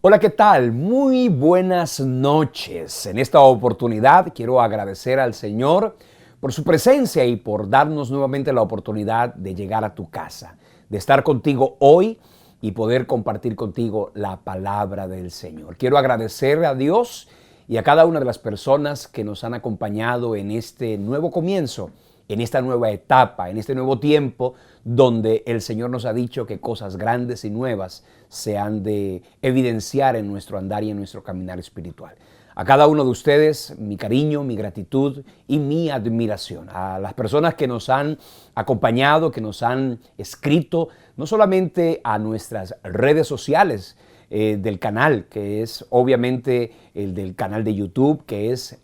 Hola, ¿qué tal? Muy buenas noches. En esta oportunidad quiero agradecer al Señor por su presencia y por darnos nuevamente la oportunidad de llegar a tu casa, de estar contigo hoy y poder compartir contigo la palabra del Señor. Quiero agradecer a Dios y a cada una de las personas que nos han acompañado en este nuevo comienzo, en esta nueva etapa, en este nuevo tiempo donde el Señor nos ha dicho que cosas grandes y nuevas se han de evidenciar en nuestro andar y en nuestro caminar espiritual. A cada uno de ustedes, mi cariño, mi gratitud y mi admiración. A las personas que nos han acompañado, que nos han escrito, no solamente a nuestras redes sociales del canal, que es obviamente el del canal de YouTube, que es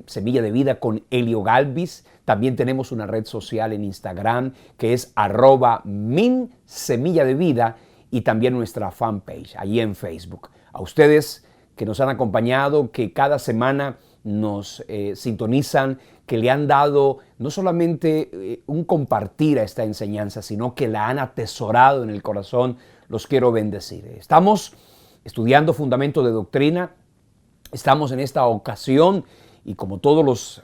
Semilla de Vida con Elio Galvis. También tenemos una red social en Instagram que es @minsemilladevida y también nuestra fanpage allí en Facebook. A ustedes que nos han acompañado, que cada semana nos sintonizan, que le han dado no solamente un compartir a esta enseñanza, sino que la han atesorado en el corazón, los quiero bendecir. Estamos estudiando fundamentos de doctrina, estamos en esta ocasión y como todas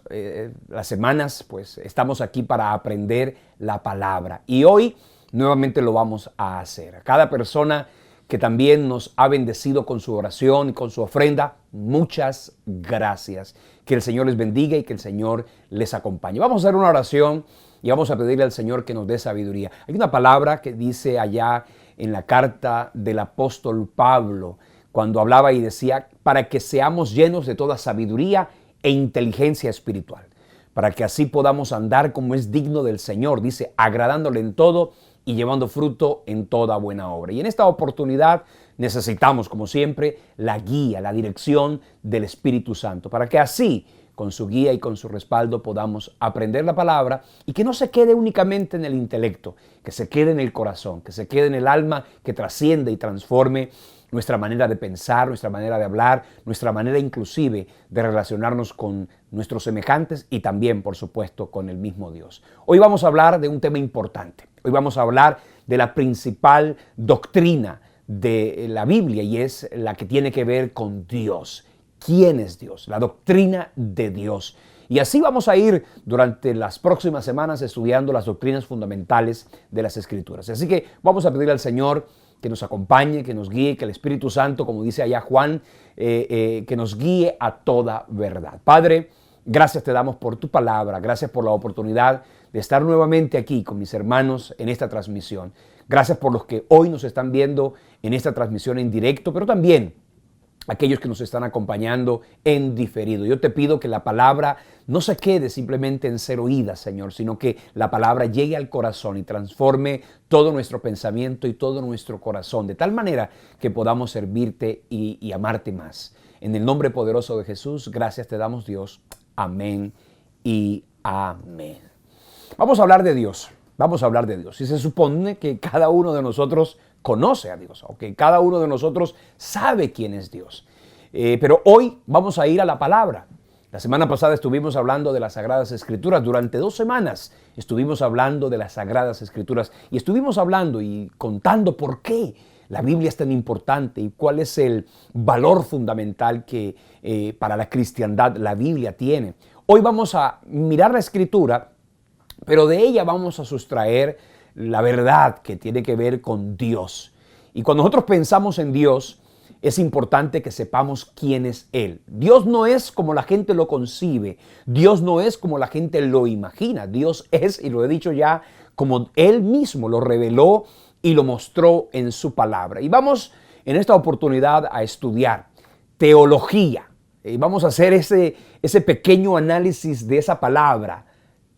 las semanas, pues estamos aquí para aprender la palabra. Y hoy nuevamente lo vamos a hacer. A cada persona que también nos ha bendecido con su oración y con su ofrenda, muchas gracias. Que el Señor les bendiga y que el Señor les acompañe. Vamos a hacer una oración y vamos a pedirle al Señor que nos dé sabiduría. Hay una palabra que dice allá en la carta del apóstol Pablo, cuando hablaba y decía, para que seamos llenos de toda sabiduría e inteligencia espiritual, para que así podamos andar como es digno del Señor, dice, agradándole en todo y llevando fruto en toda buena obra. Y en esta oportunidad necesitamos, como siempre, la guía, la dirección del Espíritu Santo, para que así, con su guía y con su respaldo, podamos aprender la palabra y que no se quede únicamente en el intelecto, que se quede en el corazón, que se quede en el alma, que trascienda y transforme nuestra manera de pensar, nuestra manera de hablar, nuestra manera inclusive de relacionarnos con nuestros semejantes y también, por supuesto, con el mismo Dios. Hoy vamos a hablar de un tema importante. Hoy vamos a hablar de la principal doctrina de la Biblia y es la que tiene que ver con Dios. ¿Quién es Dios? La doctrina de Dios. Y así vamos a ir durante las próximas semanas estudiando las doctrinas fundamentales de las Escrituras. Así que vamos a pedirle al Señor que nos acompañe, que nos guíe, que el Espíritu Santo, como dice allá Juan, que nos guíe a toda verdad. Padre, gracias te damos por tu palabra, gracias por la oportunidad de estar nuevamente aquí con mis hermanos en esta transmisión. Gracias por los que hoy nos están viendo en esta transmisión en directo, pero también aquellos que nos están acompañando en diferido. Yo te pido que la palabra no se quede simplemente en ser oída, Señor, sino que la palabra llegue al corazón y transforme todo nuestro pensamiento y todo nuestro corazón, de tal manera que podamos servirte y amarte más. En el nombre poderoso de Jesús, gracias te damos, Dios. Amén y amén. Vamos a hablar de Dios. Vamos a hablar de Dios. Y se supone que cada uno de nosotros conoce a Dios, o que cada uno de nosotros sabe quién es Dios. Pero hoy vamos a ir a la palabra. La semana pasada estuvimos hablando de las Sagradas Escrituras. Durante 2 semanas estuvimos hablando de las Sagradas Escrituras y estuvimos hablando y contando por qué la Biblia es tan importante y cuál es el valor fundamental que para la cristiandad la Biblia tiene. Hoy vamos a mirar la Escritura, pero de ella vamos a sustraer la verdad que tiene que ver con Dios. Y cuando nosotros pensamos en Dios, es importante que sepamos quién es Él. Dios no es como la gente lo concibe. Dios no es como la gente lo imagina. Dios es, y lo he dicho ya, como Él mismo lo reveló y lo mostró en su palabra. Y vamos en esta oportunidad a estudiar teología. Y vamos a hacer ese pequeño análisis de esa palabra.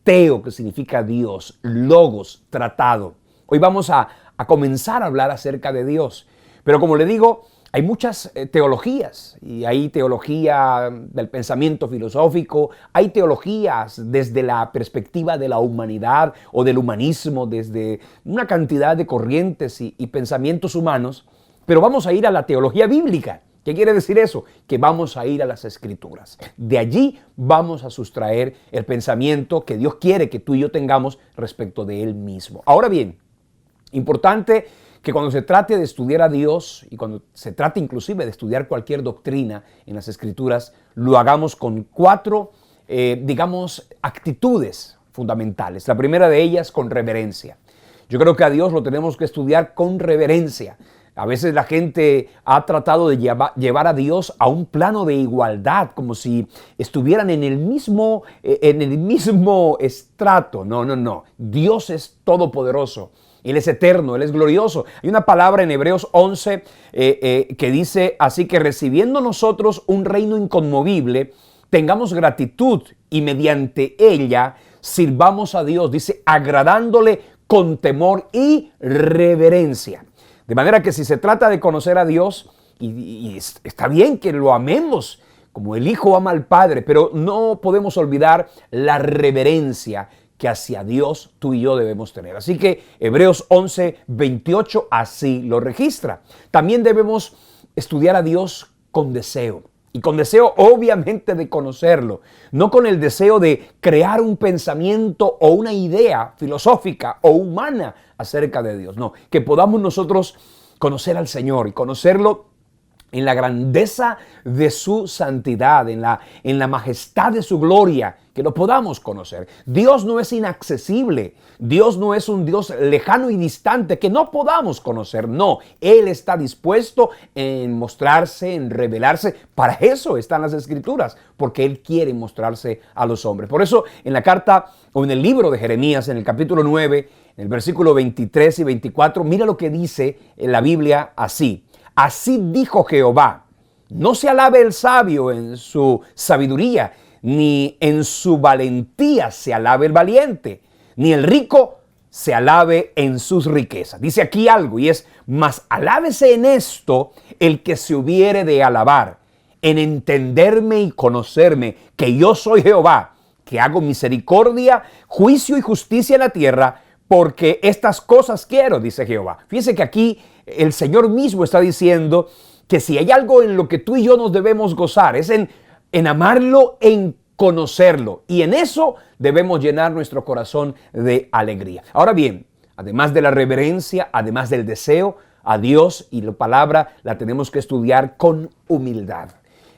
Teo, que significa Dios, logos, tratado. Hoy vamos a comenzar a hablar acerca de Dios. Pero como le digo, hay muchas teologías y hay teología del pensamiento filosófico, hay teologías desde la perspectiva de la humanidad o del humanismo, desde una cantidad de corrientes y pensamientos humanos, pero vamos a ir a la teología bíblica. ¿Qué quiere decir eso? Que vamos a ir a las Escrituras. De allí vamos a sustraer el pensamiento que Dios quiere que tú y yo tengamos respecto de Él mismo. Ahora bien, importante que cuando se trate de estudiar a Dios y cuando se trate inclusive de estudiar cualquier doctrina en las Escrituras, lo hagamos con cuatro, actitudes fundamentales. La primera de ellas, con reverencia. Yo creo que a Dios lo tenemos que estudiar con reverencia. A veces la gente ha tratado de llevar a Dios a un plano de igualdad, como si estuvieran en el mismo estrato. No. Dios es todopoderoso. Él es eterno, Él es glorioso. Hay una palabra en Hebreos 11 que dice, así que recibiendo nosotros un reino inconmovible, tengamos gratitud y mediante ella sirvamos a Dios, dice, agradándole con temor y reverencia. De manera que si se trata de conocer a Dios, y está bien que lo amemos como el Hijo ama al Padre, pero no podemos olvidar la reverencia que hacia Dios tú y yo debemos tener. Así que Hebreos 11:28 así lo registra. También debemos estudiar a Dios con deseo. Y con deseo obviamente de conocerlo, no con el deseo de crear un pensamiento o una idea filosófica o humana acerca de Dios. No, que podamos nosotros conocer al Señor y conocerlo en la grandeza de su santidad, en la majestad de su gloria, que lo podamos conocer. Dios no es inaccesible, Dios no es un Dios lejano y distante que no podamos conocer, no. Él está dispuesto en mostrarse, en revelarse. Para eso están las Escrituras, porque Él quiere mostrarse a los hombres. Por eso en la carta o en el libro de Jeremías, en el capítulo 9, en el versículo 23 y 24, mira lo que dice en la Biblia así. Así dijo Jehová, no se alabe el sabio en su sabiduría, ni en su valentía se alabe el valiente, ni el rico se alabe en sus riquezas. Dice aquí algo y es, mas alábese en esto el que se hubiere de alabar, en entenderme y conocerme, que yo soy Jehová, que hago misericordia, juicio y justicia en la tierra, porque estas cosas quiero, dice Jehová. Fíjense que aquí el Señor mismo está diciendo que si hay algo en lo que tú y yo nos debemos gozar, es en amarlo, en conocerlo. Y en eso debemos llenar nuestro corazón de alegría. Ahora bien, además de la reverencia, además del deseo a Dios y la palabra, la tenemos que estudiar con humildad.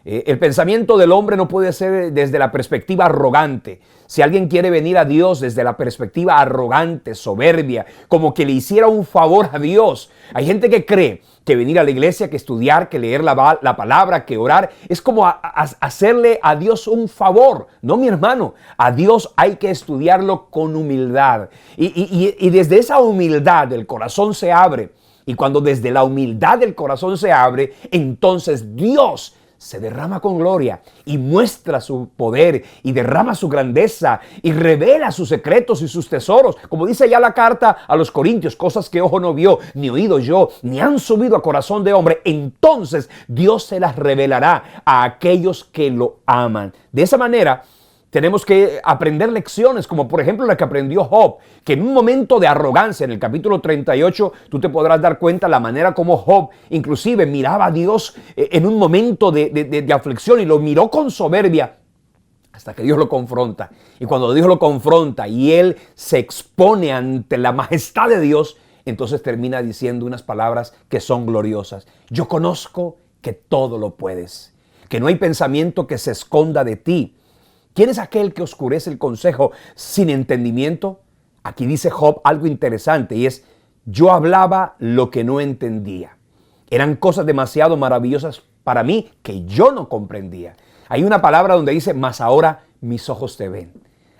El pensamiento del hombre no puede ser desde la perspectiva arrogante. Si alguien quiere venir a Dios desde la perspectiva arrogante, soberbia, como que le hiciera un favor a Dios. Hay gente que cree que venir a la iglesia, que estudiar, que leer la palabra, que orar, es como hacerle a Dios un favor. No, mi hermano, a Dios hay que estudiarlo con humildad. Y desde esa humildad el corazón se abre. Y cuando desde la humildad el corazón se abre, entonces Dios se derrama con gloria y muestra su poder y derrama su grandeza y revela sus secretos y sus tesoros. Como dice ya la carta a los Corintios, cosas que ojo no vio, ni oído yo, ni han subido a corazón de hombre. Entonces Dios se las revelará a aquellos que lo aman. De esa manera tenemos que aprender lecciones, como por ejemplo la que aprendió Job, que en un momento de arrogancia, en el capítulo 38, tú te podrás dar cuenta la manera como Job inclusive miraba a Dios en un momento de aflicción y lo miró con soberbia hasta que Dios lo confronta. Y cuando Dios lo confronta y él se expone ante la majestad de Dios, entonces termina diciendo unas palabras que son gloriosas. Yo conozco que todo lo puedes, que no hay pensamiento que se esconda de ti. ¿Quién es aquel que oscurece el consejo sin entendimiento? Aquí dice Job algo interesante y es, yo hablaba lo que no entendía. Eran cosas demasiado maravillosas para mí que yo no comprendía. Hay una palabra donde dice, mas ahora mis ojos te ven.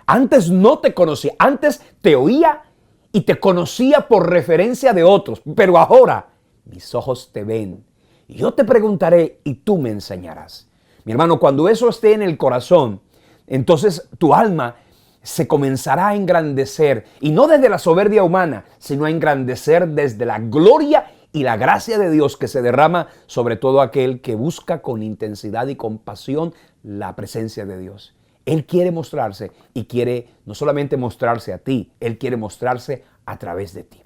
Antes no te conocía, antes te oía y te conocía por referencia de otros, pero ahora mis ojos te ven. Y yo te preguntaré y tú me enseñarás. Mi hermano, cuando eso esté en el corazón, entonces tu alma se comenzará a engrandecer, y no desde la soberbia humana, sino a engrandecer desde la gloria y la gracia de Dios que se derrama sobre todo aquel que busca con intensidad y con pasión la presencia de Dios. Él quiere mostrarse y quiere no solamente mostrarse a ti, Él quiere mostrarse a través de ti.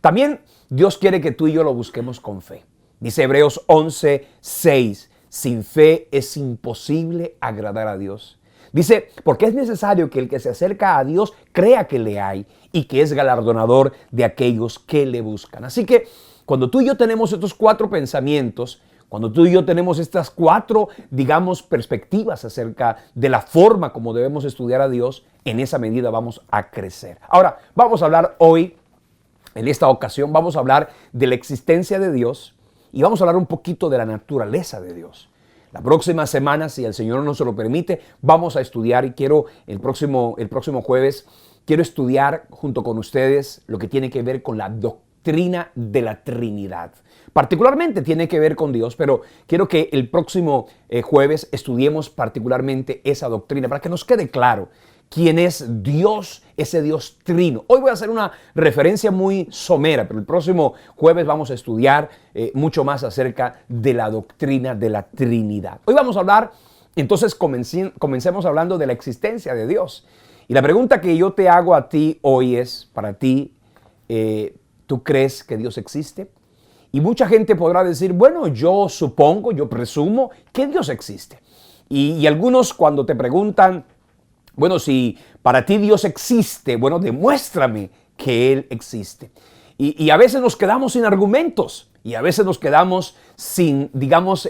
También Dios quiere que tú y yo lo busquemos con fe. Dice Hebreos 11:6, sin fe es imposible agradar a Dios. Dice, porque es necesario que el que se acerca a Dios crea que le hay y que es galardonador de aquellos que le buscan. Así que cuando tú y yo tenemos estos 4 pensamientos, cuando tú y yo tenemos estas 4, digamos, perspectivas acerca de la forma como debemos estudiar a Dios, en esa medida vamos a crecer. Ahora, vamos a hablar hoy, en esta ocasión, vamos a hablar de la existencia de Dios y vamos a hablar un poquito de la naturaleza de Dios. La próxima semana, si el Señor nos lo permite, vamos a estudiar y quiero el próximo jueves, quiero estudiar junto con ustedes lo que tiene que ver con la doctrina de la Trinidad. Particularmente tiene que ver con Dios, pero quiero que el próximo jueves estudiemos particularmente esa doctrina para que nos quede claro quién es Dios, ese Dios trino. Hoy voy a hacer una referencia muy somera, pero el próximo jueves vamos a estudiar mucho más acerca de la doctrina de la Trinidad. Hoy vamos a hablar, entonces comencemos hablando de la existencia de Dios. Y la pregunta que yo te hago a ti hoy es, para ti, ¿tú crees que Dios existe? Y mucha gente podrá decir, bueno, yo supongo, yo presumo que Dios existe. Y algunos cuando te preguntan, bueno, si para ti Dios existe, bueno, demuéstrame que Él existe. Y a veces nos quedamos sin argumentos y a veces nos quedamos sin, digamos,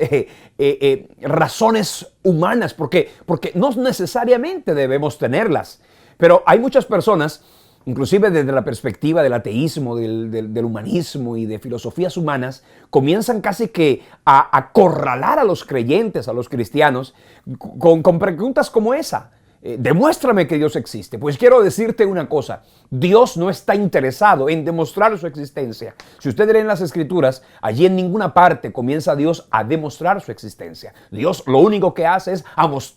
razones humanas, porque no necesariamente debemos tenerlas. Pero hay muchas personas, inclusive desde la perspectiva del ateísmo, del humanismo y de filosofías humanas, comienzan casi que a acorralar a los creyentes, a los cristianos, con preguntas como esa. Demuéstrame que Dios existe. Pues quiero decirte una cosa, Dios no está interesado en demostrar su existencia. Si usted lee en las Escrituras, allí en ninguna parte comienza Dios a demostrar su existencia. Dios lo único que hace es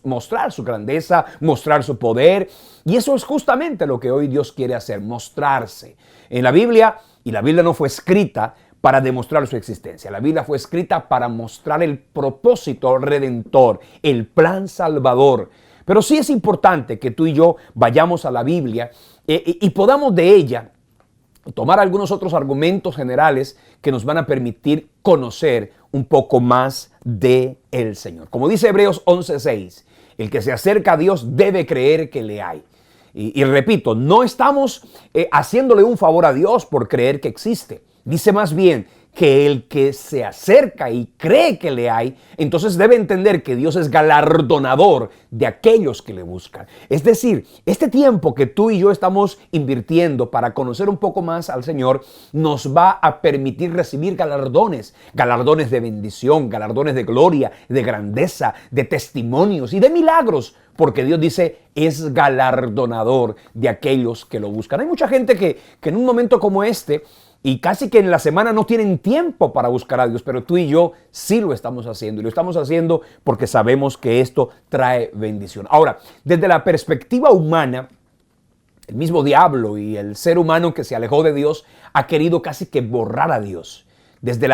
mostrar su grandeza, mostrar su poder, y eso es justamente lo que hoy Dios quiere hacer, mostrarse. En la Biblia, y la Biblia no fue escrita para demostrar su existencia. La Biblia fue escrita para mostrar el propósito redentor, el plan salvador. Pero sí es importante que tú y yo vayamos a la Biblia y podamos de ella tomar algunos otros argumentos generales que nos van a permitir conocer un poco más de el Señor. Como dice Hebreos 11:6, el que se acerca a Dios debe creer que le hay. Y repito, no estamos haciéndole un favor a Dios por creer que existe. Dice más bien que el que se acerca y cree que le hay, entonces debe entender que Dios es galardonador de aquellos que le buscan. Es decir, este tiempo que tú y yo estamos invirtiendo para conocer un poco más al Señor, nos va a permitir recibir galardones de bendición, galardones de gloria, de grandeza, de testimonios y de milagros, porque Dios dice, es galardonador de aquellos que lo buscan. Hay mucha gente que en un momento como este, y casi que en la semana no tienen tiempo para buscar a Dios, pero tú y yo sí lo estamos haciendo. Y lo estamos haciendo porque sabemos que esto trae bendición. Ahora, desde la perspectiva humana, el mismo diablo y el ser humano que se alejó de Dios ha querido casi que borrar a Dios. Desde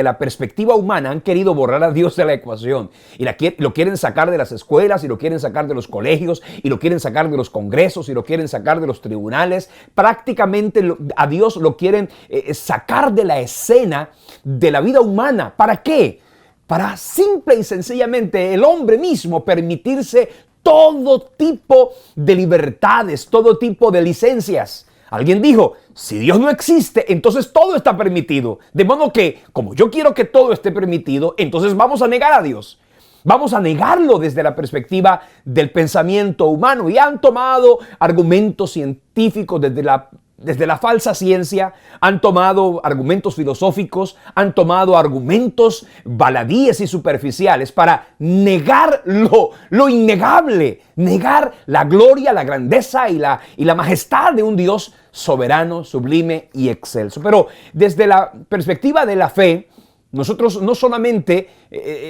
la perspectiva humana han querido borrar a Dios de la ecuación y lo quieren sacar de las escuelas y lo quieren sacar de los colegios y lo quieren sacar de los congresos y lo quieren sacar de los tribunales. Prácticamente a Dios lo quieren sacar de la escena de la vida humana. ¿Para qué? Para simple y sencillamente el hombre mismo permitirse todo tipo de libertades, todo tipo de licencias. Alguien dijo, si Dios no existe, entonces todo está permitido. De modo que, como yo quiero que todo esté permitido, entonces vamos a negar a Dios. Vamos a negarlo desde la perspectiva del pensamiento humano. Y han tomado argumentos científicos desde la falsa ciencia, han tomado argumentos filosóficos, han tomado argumentos baladíes y superficiales para negar lo innegable, negar la gloria, la grandeza y la majestad de un Dios soberano, sublime y excelso. Pero desde la perspectiva de la fe, nosotros no solamente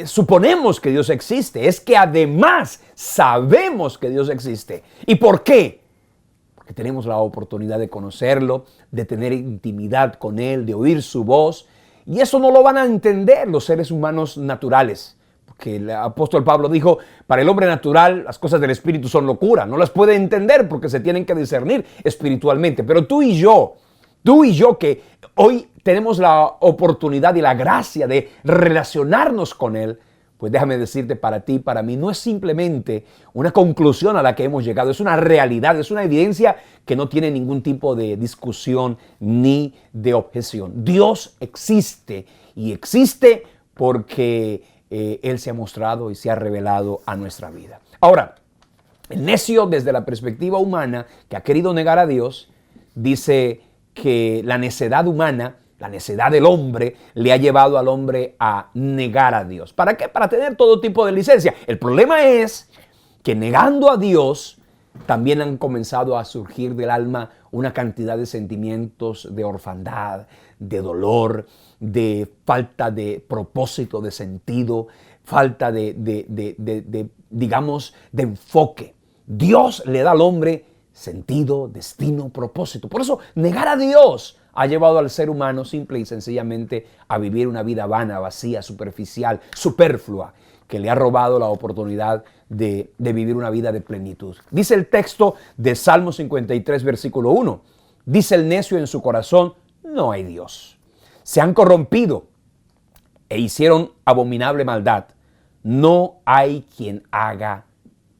suponemos que Dios existe, es que además sabemos que Dios existe. ¿Y por qué? Porque tenemos la oportunidad de conocerlo, de tener intimidad con Él, de oír su voz. Y eso no lo van a entender los seres humanos naturales. Porque el apóstol Pablo dijo, para el hombre natural las cosas del Espíritu son locura. No las puede entender porque se tienen que discernir espiritualmente. Pero tú y yo que hoy tenemos la oportunidad y la gracia de relacionarnos con Él, pues déjame decirte, para ti, para mí, no es simplemente una conclusión a la que hemos llegado, es una realidad, es una evidencia que no tiene ningún tipo de discusión ni de objeción. Dios existe y existe porque Él se ha mostrado y se ha revelado a nuestra vida. Ahora, el necio desde la perspectiva humana que ha querido negar a Dios, dice que la necedad humana, la necedad del hombre, le ha llevado al hombre a negar a Dios. ¿Para qué? Para tener todo tipo de licencia. El problema es que negando a Dios, también han comenzado a surgir del alma una cantidad de sentimientos de orfandad, de dolor, de falta de propósito, de sentido, falta digamos, de enfoque. Dios le da al hombre sentido, destino, propósito. Por eso, negar a Dios ha llevado al ser humano simple y sencillamente a vivir una vida vana, vacía, superficial, superflua, que le ha robado la oportunidad de vivir una vida de plenitud. Dice el texto de Salmo 53, versículo 1. Dice el necio en su corazón, no hay Dios. Se han corrompido e hicieron abominable maldad. No hay quien haga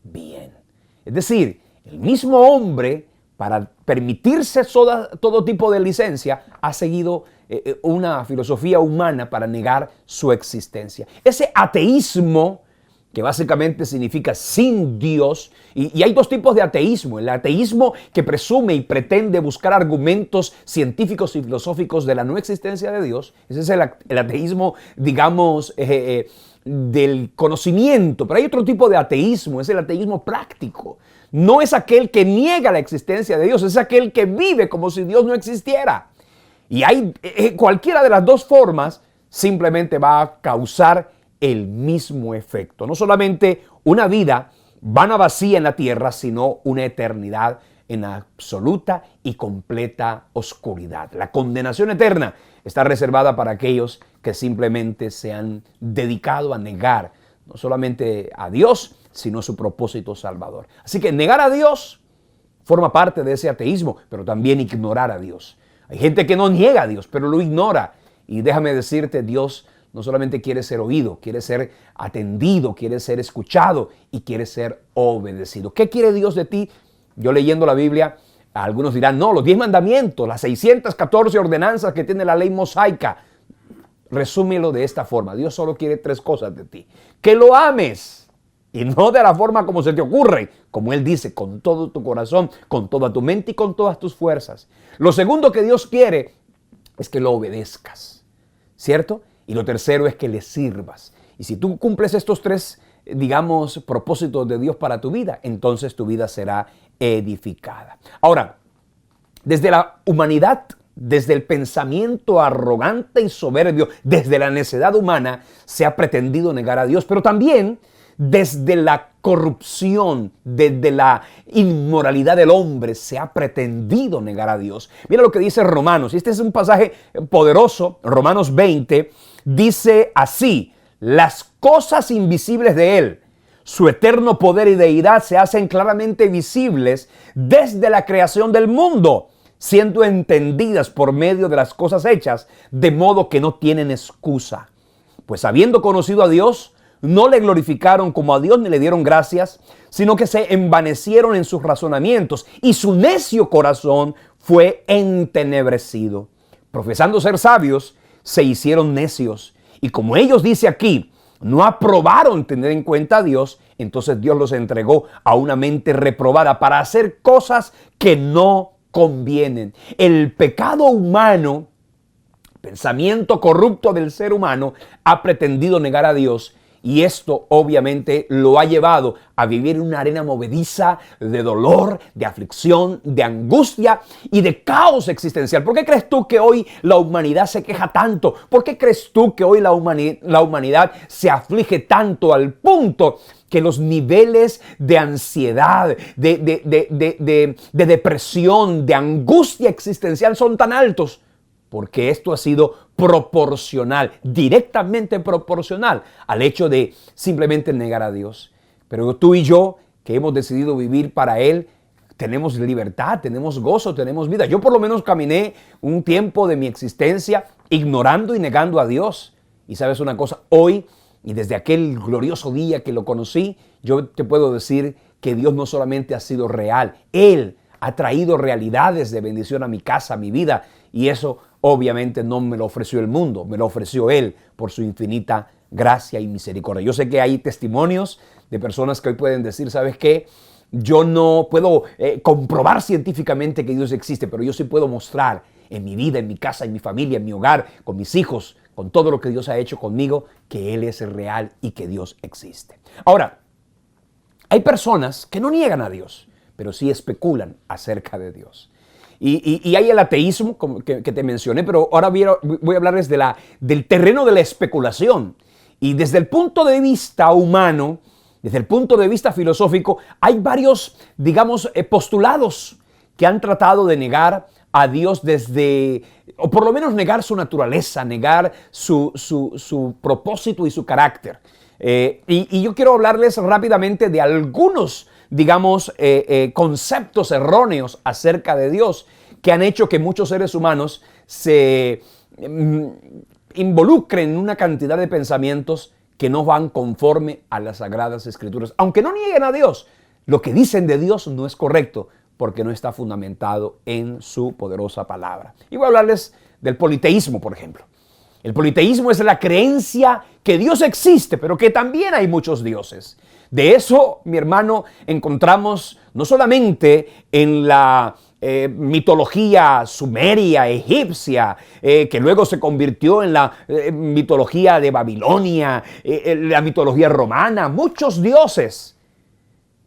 bien. Es decir, el mismo hombre, para permitirse todo tipo de licencia, ha seguido una filosofía humana para negar su existencia. Ese ateísmo, que básicamente significa sin Dios, y hay dos tipos de ateísmo. El ateísmo que presume y pretende buscar argumentos científicos y filosóficos de la no existencia de Dios. Ese es el ateísmo, digamos, del conocimiento. Pero hay otro tipo de ateísmo, es el ateísmo práctico. No es aquel que niega la existencia de Dios, es aquel que vive como si Dios no existiera. Y hay cualquiera de las dos formas simplemente va a causar el mismo efecto. No solamente una vida vana vacía en la tierra, sino una eternidad en absoluta y completa oscuridad. La condenación eterna está reservada para aquellos que simplemente se han dedicado a negar no solamente a Dios, sino su propósito salvador. Así que negar a Dios forma parte de ese ateísmo, pero también ignorar a Dios. Hay gente que no niega a Dios, pero lo ignora. Y déjame decirte, Dios no solamente quiere ser oído, quiere ser atendido, quiere ser escuchado y quiere ser obedecido. ¿Qué quiere Dios de ti? Yo leyendo la Biblia, algunos dirán, no, los 10 mandamientos, las 614 ordenanzas que tiene la ley mosaica. Resúmelo de esta forma. Dios solo quiere 3 cosas de ti. Que lo ames. Y no de la forma como se te ocurre, como Él dice, con todo tu corazón, con toda tu mente y con todas tus fuerzas. Lo segundo que Dios quiere es que lo obedezcas, ¿cierto? Y lo tercero es que le sirvas. Y si tú cumples estos 3, digamos, propósitos de Dios para tu vida, entonces tu vida será edificada. Ahora, desde la humanidad, desde el pensamiento arrogante y soberbio, desde la necedad humana, se ha pretendido negar a Dios, pero también desde la corrupción, desde la inmoralidad del hombre, se ha pretendido negar a Dios. Mira lo que dice Romanos, y este es un pasaje poderoso. Romanos 20 dice así: las cosas invisibles de Él, su eterno poder y deidad, se hacen claramente visibles desde la creación del mundo, siendo entendidas por medio de las cosas hechas, de modo que no tienen excusa. Pues habiendo conocido a Dios, no le glorificaron como a Dios ni le dieron gracias, sino que se envanecieron en sus razonamientos y su necio corazón fue entenebrecido. Profesando ser sabios, se hicieron necios. Y como ellos, dice aquí, no aprobaron tener en cuenta a Dios, entonces Dios los entregó a una mente reprobada para hacer cosas que no convienen. El pecado humano, pensamiento corrupto del ser humano, ha pretendido negar a Dios. Y esto obviamente lo ha llevado a vivir en una arena movediza de dolor, de aflicción, de angustia y de caos existencial. ¿Por qué crees tú que hoy la humanidad se queja tanto? ¿Por qué crees tú que hoy la humanidad se aflige tanto al punto que los niveles de ansiedad, de depresión, de angustia existencial son tan altos? Porque esto ha sido proporcional, directamente proporcional al hecho de simplemente negar a Dios. Pero tú y yo, que hemos decidido vivir para Él, tenemos libertad, tenemos gozo, tenemos vida. Yo por lo menos caminé un tiempo de mi existencia ignorando y negando a Dios. Y sabes una cosa, hoy Y desde aquel glorioso día que lo conocí, yo te puedo decir que Dios no solamente ha sido real, Él ha traído realidades de bendición a mi casa, a mi vida. Y eso obviamente no me lo ofreció el mundo, me lo ofreció Él por su infinita gracia y misericordia. Yo sé que hay testimonios de personas que hoy pueden decir, ¿sabes qué? Yo no puedo comprobar científicamente que Dios existe, pero yo sí puedo mostrar en mi vida, en mi casa, en mi familia, en mi hogar, con mis hijos, con todo lo que Dios ha hecho conmigo, que Él es real y que Dios existe. Ahora, hay personas que no niegan a Dios, pero sí especulan acerca de Dios. Y hay el ateísmo que te mencioné, pero ahora voy a hablarles del terreno de la especulación. Y desde el punto de vista humano, desde el punto de vista filosófico, hay varios, digamos, postulados que han tratado de negar a Dios o por lo menos negar su naturaleza, negar su propósito y su carácter. Y yo quiero hablarles rápidamente de algunos, digamos, conceptos erróneos acerca de Dios que han hecho que muchos seres humanos se involucren en una cantidad de pensamientos que no van conforme a las Sagradas Escrituras. Aunque no nieguen a Dios, lo que dicen de Dios no es correcto porque no está fundamentado en su poderosa palabra. Y voy a hablarles del politeísmo, por ejemplo. El politeísmo es la creencia que Dios existe, pero que también hay muchos dioses. De eso, mi hermano, encontramos no solamente en la mitología sumeria, egipcia, que luego se convirtió en la mitología de Babilonia, la mitología romana, muchos dioses.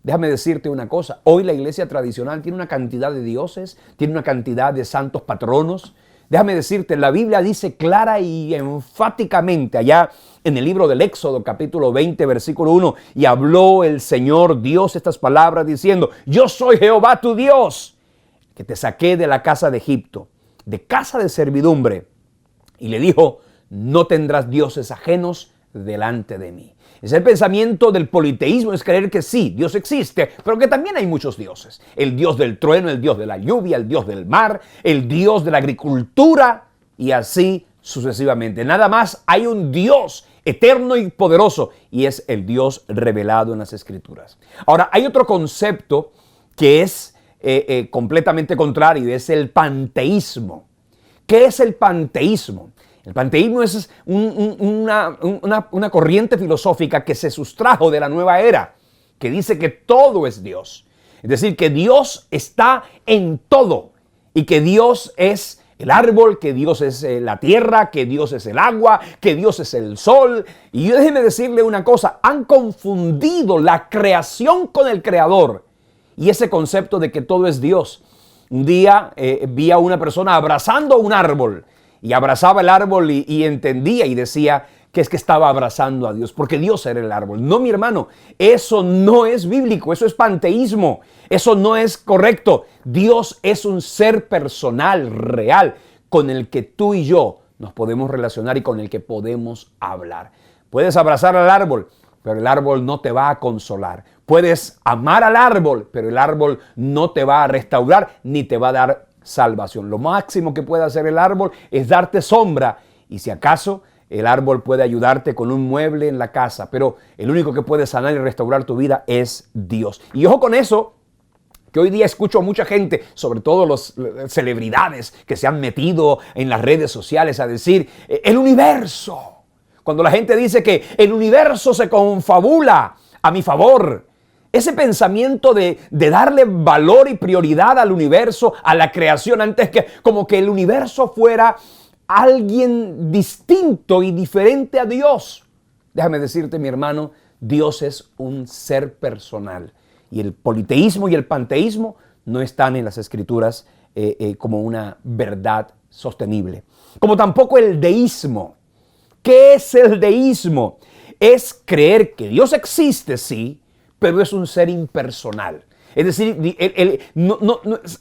Déjame decirte una cosa, hoy la iglesia tradicional tiene una cantidad de dioses, tiene una cantidad de santos patronos. Déjame decirte, la Biblia dice clara y enfáticamente allá en el libro del Éxodo, capítulo 20, versículo 1, y habló el Señor Dios estas palabras diciendo, yo soy Jehová tu Dios, que te saqué de la casa de Egipto, de casa de servidumbre. Y le dijo, no tendrás dioses ajenos delante de mí. Es el pensamiento del politeísmo, es creer que sí, Dios existe, pero que también hay muchos dioses. El Dios del trueno, el Dios de la lluvia, el Dios del mar, el Dios de la agricultura y así sucesivamente. Nada más hay un Dios eterno y poderoso y es el Dios revelado en las Escrituras. Ahora, hay otro concepto que es completamente contrario, es el panteísmo. ¿Qué es el panteísmo? El panteísmo es una corriente filosófica que se sustrajo de la nueva era, que dice que todo es Dios. Es decir, que Dios está en todo y que Dios es el árbol, que Dios es la tierra, que Dios es el agua, que Dios es el sol. Y yo déjeme decirle una cosa, han confundido la creación con el creador y ese concepto de que todo es Dios. Un día vi a una persona abrazando un árbol y abrazaba el árbol y entendía y decía que es que estaba abrazando a Dios, porque Dios era el árbol. No, mi hermano, eso no es bíblico, eso es panteísmo, eso no es correcto. Dios es un ser personal, real, con el que tú y yo nos podemos relacionar y con el que podemos hablar. Puedes abrazar al árbol, pero el árbol no te va a consolar. Puedes amar al árbol, pero el árbol no te va a restaurar ni te va a dar salvación. Lo máximo que puede hacer el árbol es darte sombra y si acaso el árbol puede ayudarte con un mueble en la casa, pero el único que puede sanar y restaurar tu vida es Dios. Y ojo con eso, que hoy día escucho a mucha gente, sobre todo las celebridades que se han metido en las redes sociales a decir el universo. Cuando la gente dice que el universo se confabula a mi favor, ese pensamiento de darle valor y prioridad al universo, a la creación, antes que como que el universo fuera alguien distinto y diferente a Dios. Déjame decirte, mi hermano, Dios es un ser personal. Y el politeísmo y el panteísmo no están en las Escrituras como una verdad sostenible. Como tampoco el deísmo. ¿Qué es el deísmo? Es creer que Dios existe, sí, pero es un ser impersonal. Es decir,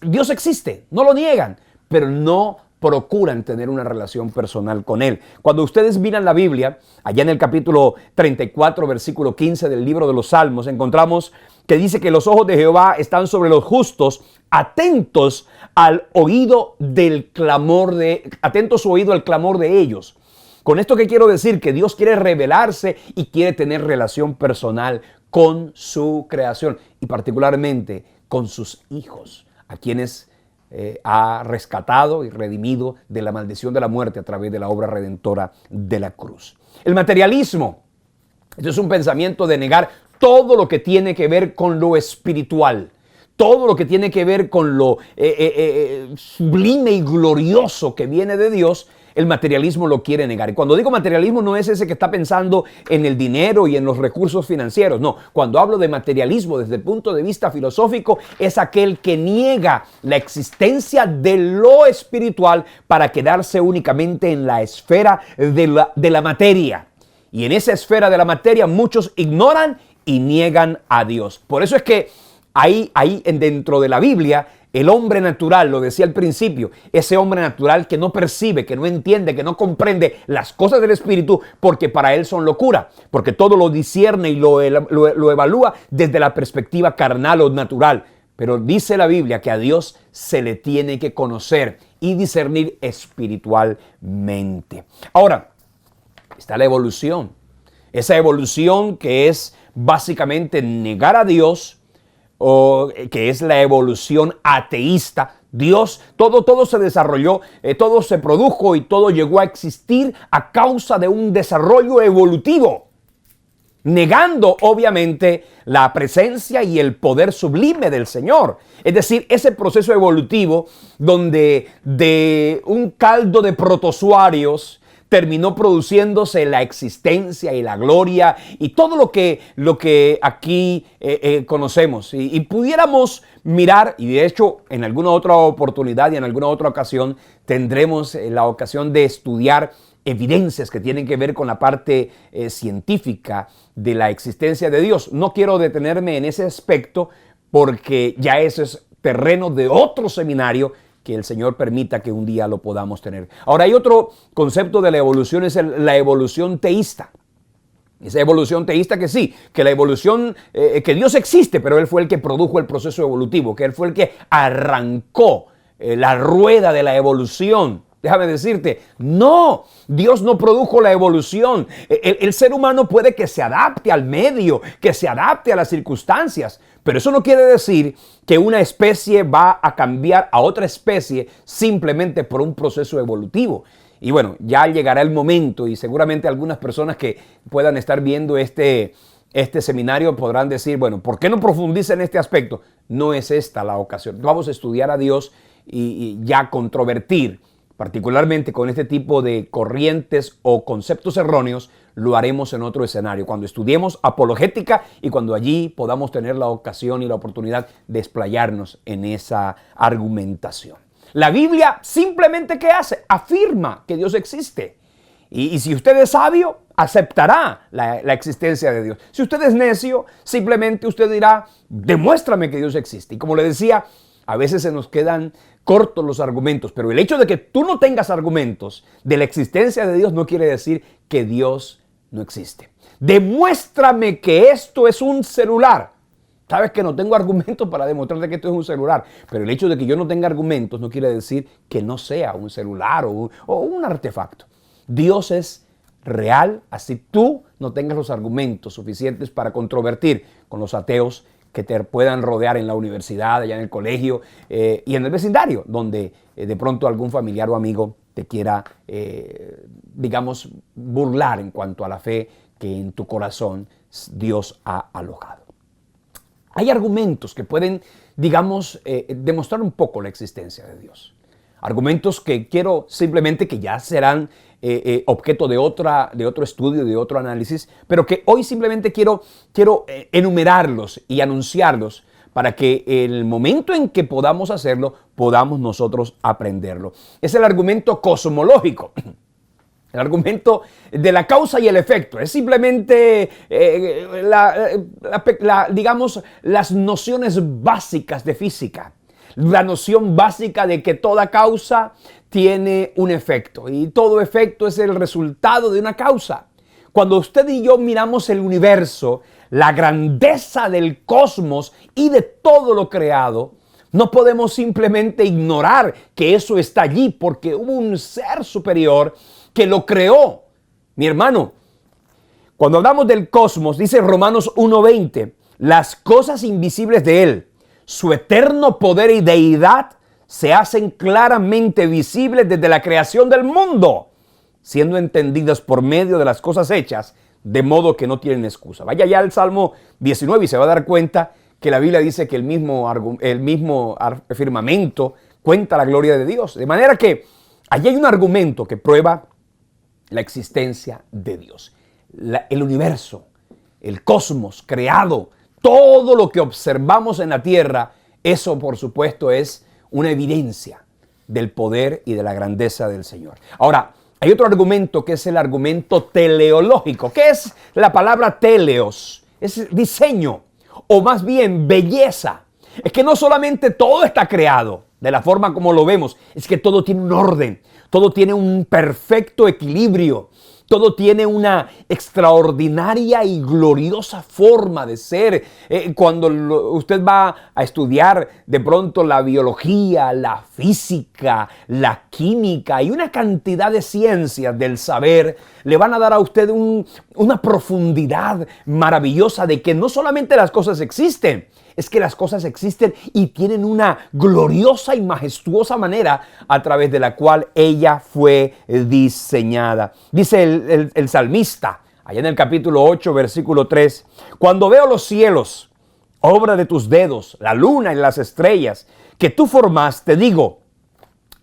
Dios existe, no lo niegan, pero no procuran tener una relación personal con Él. Cuando ustedes miran la Biblia, allá en el capítulo 34, versículo 15 del libro de los Salmos, encontramos que dice que los ojos de Jehová están sobre los justos, atentos al oído del clamor atentos su oído al clamor de ellos. Con esto que quiero decir, que Dios quiere revelarse y quiere tener relación personal con su creación y particularmente con sus hijos, a quienes ha rescatado y redimido de la maldición de la muerte a través de la obra redentora de la cruz. El materialismo, esto es un pensamiento de negar todo lo que tiene que ver con lo espiritual, todo lo que tiene que ver con lo sublime y glorioso que viene de Dios. El materialismo lo quiere negar. Y cuando digo materialismo no es ese que está pensando en el dinero y en los recursos financieros. No, cuando hablo de materialismo desde el punto de vista filosófico es aquel que niega la existencia de lo espiritual para quedarse únicamente en la esfera de la materia. Y en esa esfera de la materia muchos ignoran y niegan a Dios. Por eso es que ahí dentro de la Biblia, el hombre natural, lo decía al principio, ese hombre natural que no percibe, que no entiende, que no comprende las cosas del Espíritu, porque para él son locura, porque todo lo discierne y lo evalúa desde la perspectiva carnal o natural. Pero dice la Biblia que a Dios se le tiene que conocer y discernir espiritualmente. Ahora, está la evolución. Esa evolución que es básicamente negar a Dios, o que es la evolución ateísta. Dios, todo se desarrolló, todo se produjo y todo llegó a existir a causa de un desarrollo evolutivo, negando obviamente la presencia y el poder sublime del Señor. Es decir, ese proceso evolutivo donde de un caldo de protozoarios terminó produciéndose la existencia y la gloria y todo lo que aquí conocemos. Y pudiéramos mirar, y de hecho en alguna otra oportunidad y en alguna otra ocasión tendremos la ocasión de estudiar evidencias que tienen que ver con la parte científica de la existencia de Dios. No quiero detenerme en ese aspecto porque ya ese es terreno de otro seminario que el Señor permita que un día lo podamos tener. Ahora hay otro concepto de la evolución, es la evolución teísta. Esa evolución teísta que sí, que la evolución, que Dios existe, pero Él fue el que produjo el proceso evolutivo, que Él fue el que arrancó la rueda de la evolución. Déjame decirte, no, Dios no produjo la evolución. El ser humano puede que se adapte al medio, que se adapte a las circunstancias, pero eso no quiere decir que una especie va a cambiar a otra especie simplemente por un proceso evolutivo. Y bueno, ya llegará el momento y seguramente algunas personas que puedan estar viendo este seminario podrán decir, bueno, ¿por qué no profundiza en este aspecto? No es esta la ocasión. Vamos a estudiar a Dios y ya controvertir, particularmente con este tipo de corrientes o conceptos erróneos, lo haremos en otro escenario, cuando estudiemos apologética y cuando allí podamos tener la ocasión y la oportunidad de explayarnos en esa argumentación. La Biblia simplemente ¿qué hace? Afirma que Dios existe. Y si usted es sabio, aceptará la existencia de Dios. Si usted es necio, simplemente usted dirá, demuéstrame que Dios existe. Y como le decía, a veces se nos quedan cortos los argumentos, pero el hecho de que tú no tengas argumentos de la existencia de Dios no quiere decir que Dios no existe. Demuéstrame que esto es un celular. Sabes que no tengo argumentos para demostrarte que esto es un celular, pero el hecho de que yo no tenga argumentos no quiere decir que no sea un celular o un artefacto. Dios es real, así tú no tengas los argumentos suficientes para controvertir con los ateos que te puedan rodear en la universidad, allá en el colegio y en el vecindario, donde de pronto algún familiar o amigo te quiera, digamos, burlar en cuanto a la fe que en tu corazón Dios ha alojado. Hay argumentos que pueden, digamos, demostrar un poco la existencia de Dios. Argumentos que quiero simplemente que ya serán objeto de otro estudio, de otro análisis, pero que hoy simplemente quiero enumerarlos y anunciarlos para que en el momento en que podamos hacerlo, podamos nosotros aprenderlo. Es el argumento cosmológico. El argumento de la causa y el efecto. Es simplemente, digamos, las nociones básicas de física. La noción básica de que toda causa tiene un efecto y todo efecto es el resultado de una causa. Cuando usted y yo miramos el universo, la grandeza del cosmos y de todo lo creado, no podemos simplemente ignorar que eso está allí porque hubo un ser superior que lo creó Mi hermano, cuando hablamos del cosmos, dice Romanos 1:20, las cosas invisibles de Él, su eterno poder y deidad, se hacen claramente visibles desde la creación del mundo, siendo entendidas por medio de las cosas hechas, de modo que no tienen excusa. Vaya ya al Salmo 19 y se va a dar cuenta que la Biblia dice que el mismo firmamento cuenta la gloria de Dios. De manera que allí hay un argumento que prueba la existencia de Dios. El universo, el cosmos creado, todo lo que observamos en la tierra, eso por supuesto es una evidencia del poder y de la grandeza del Señor. Ahora, hay otro argumento que es el argumento teleológico. ¿Qué es la palabra teleos? Es diseño, o más bien belleza. Es que no solamente todo está creado de la forma como lo vemos, es que todo tiene un orden, todo tiene un perfecto equilibrio. Todo tiene una extraordinaria y gloriosa forma de ser. Cuando usted va a estudiar de pronto la biología, la física, la química y una cantidad de ciencias del saber, le van a dar a usted una profundidad maravillosa de que no solamente las cosas existen, es que las cosas existen y tienen una gloriosa y majestuosa manera a través de la cual ella fue diseñada. Dice el salmista, allá en el capítulo 8, versículo 3, cuando veo los cielos, obra de tus dedos, la luna y las estrellas que tú formaste, digo,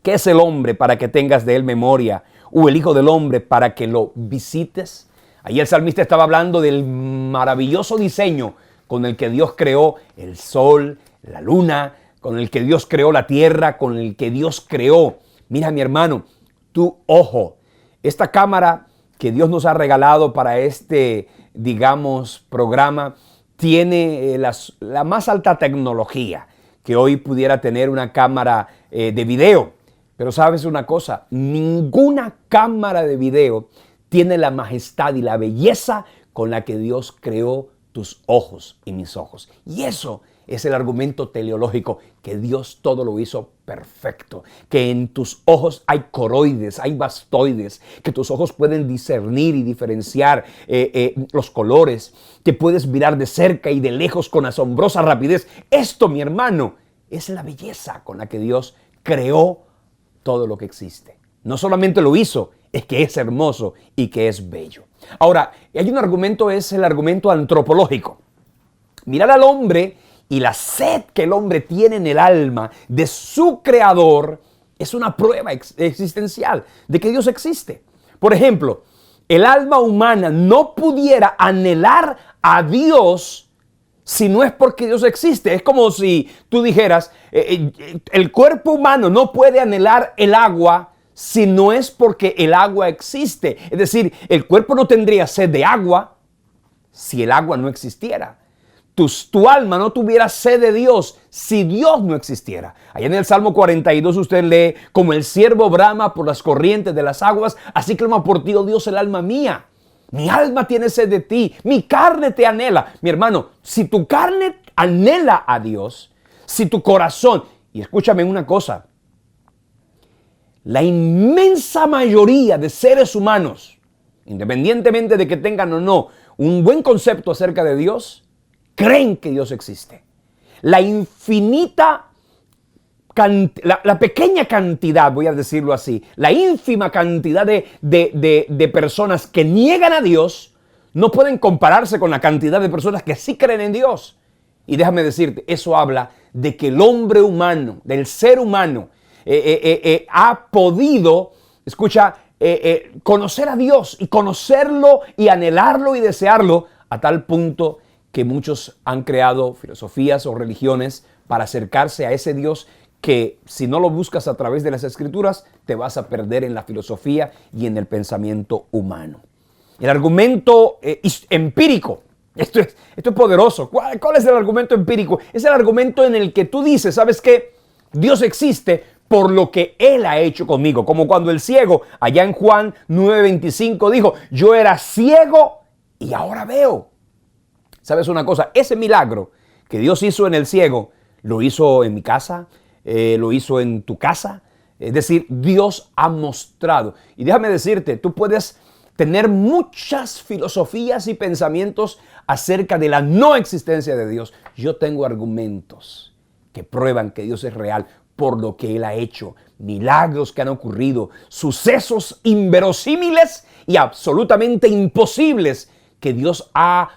¿qué es el hombre para que tengas de él memoria? ¿O el hijo del hombre para que lo visites? Ahí el salmista estaba hablando del maravilloso diseño con el que Dios creó el sol, la luna, con el que Dios creó la tierra, con el que Dios creó. Mira, mi hermano, tu ojo, esta cámara que Dios nos ha regalado para este, digamos, programa, tiene la más alta tecnología que hoy pudiera tener una cámara de video. Pero sabes una cosa, ninguna cámara de video tiene la majestad y la belleza con la que Dios creó tus ojos y mis ojos. Y eso es el argumento teleológico, que Dios todo lo hizo perfecto, que en tus ojos hay coroides, hay bastoides, que tus ojos pueden discernir y diferenciar los colores, que puedes mirar de cerca y de lejos con asombrosa rapidez. Esto, mi hermano, es la belleza con la que Dios creó todo lo que existe. No solamente lo hizo, es que es hermoso y que es bello. Ahora, hay un argumento, es el argumento antropológico. Mirar al hombre y la sed que el hombre tiene en el alma de su creador es una prueba existencial de que Dios existe. Por ejemplo, el alma humana no pudiera anhelar a Dios si no es porque Dios existe. Es como si tú dijeras, el cuerpo humano no puede anhelar el agua si no es porque el agua existe. Es decir, el cuerpo no tendría sed de agua si el agua no existiera. Tu alma no tuviera sed de Dios si Dios no existiera. Allá en el Salmo 42 usted lee, como el ciervo brama por las corrientes de las aguas, así clama por ti, oh Dios, el alma mía. Mi alma tiene sed de ti, mi carne te anhela. Mi hermano, si tu carne anhela a Dios, si tu corazón, y escúchame una cosa, la inmensa mayoría de seres humanos, independientemente de que tengan o no un buen concepto acerca de Dios, creen que Dios existe. La pequeña cantidad, voy a decirlo así, la ínfima cantidad de personas que niegan a Dios no pueden compararse con la cantidad de personas que sí creen en Dios. Y déjame decirte, eso habla de que el hombre humano, del ser humano, ha podido, escucha, conocer a Dios y conocerlo y anhelarlo y desearlo a tal punto que muchos han creado filosofías o religiones para acercarse a ese Dios que si no lo buscas a través de las Escrituras te vas a perder en la filosofía y en el pensamiento humano. El argumento empírico, esto es poderoso. ¿Cuál es el argumento empírico? Es el argumento en el que tú dices, ¿sabes qué? Dios existe por lo que Él ha hecho conmigo. Como cuando el ciego, allá en Juan 9:25, dijo, yo era ciego y ahora veo. ¿Sabes una cosa? Ese milagro que Dios hizo en el ciego, lo hizo en mi casa, lo hizo en tu casa. Es decir, Dios ha mostrado. Y déjame decirte, tú puedes tener muchas filosofías y pensamientos acerca de la no existencia de Dios, yo tengo argumentos que prueban que Dios es real por lo que Él ha hecho, milagros que han ocurrido, sucesos inverosímiles y absolutamente imposibles que Dios ha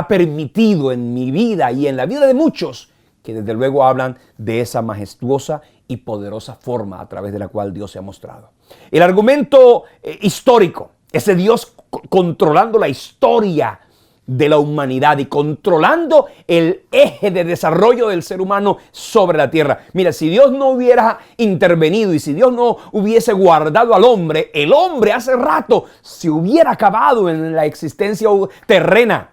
permitido en mi vida y en la vida de muchos, que desde luego hablan de esa majestuosa y poderosa forma a través de la cual Dios se ha mostrado. El argumento histórico, ese Dios controlando la historia de la humanidad y controlando el eje de desarrollo del ser humano sobre la tierra. Mira, si Dios no hubiera intervenido y si Dios no hubiese guardado al hombre, el hombre hace rato se hubiera acabado en la existencia terrena.